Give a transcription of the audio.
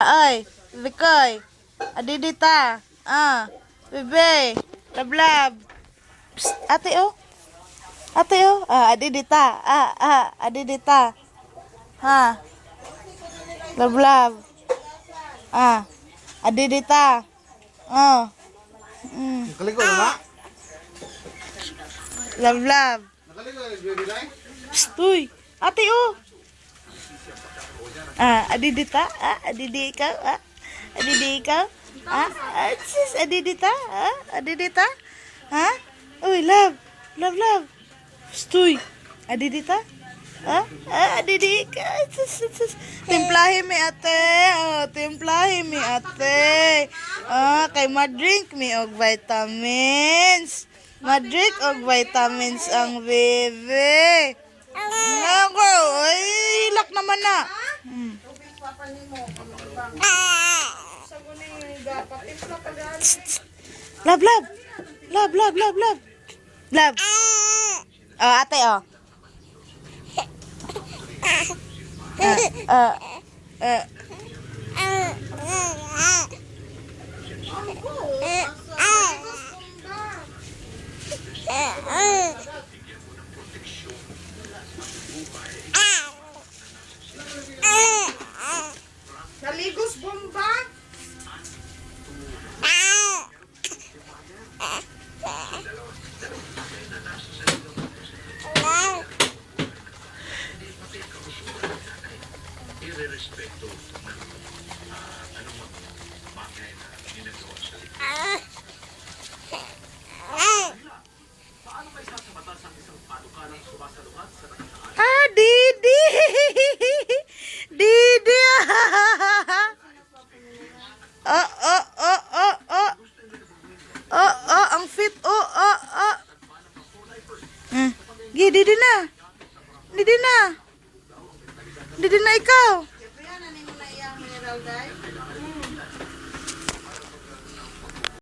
Ay, Bikoy. Adidita. Bebe. Lablab. Psst, ate oh. Ate oh. Adidita. Adidita. Ha. Lablab. Adidita. Nakaligo na ba? Lablab. Nakaligo na baby day? Psst, uy. Ate oh. Adidita. Adidi ikaw. Adidi ikaw. Sis, adidita. Adidita. Ha? Uy, love. Love, love. Psst, uy. Adidita. Adidi ikaw. Sis. Timplahin mi ate. Timplahin mi ate. Kay madrink mi og vitamins. Madrink og vitamins ang bebe. Ako, ay, ilak naman na. Love, love. Love, love, love, love. Love. Ate, oh. Naligos bomba? Didi! Didi! Ang fit. Didi na. Didi na. Didi na ikaw.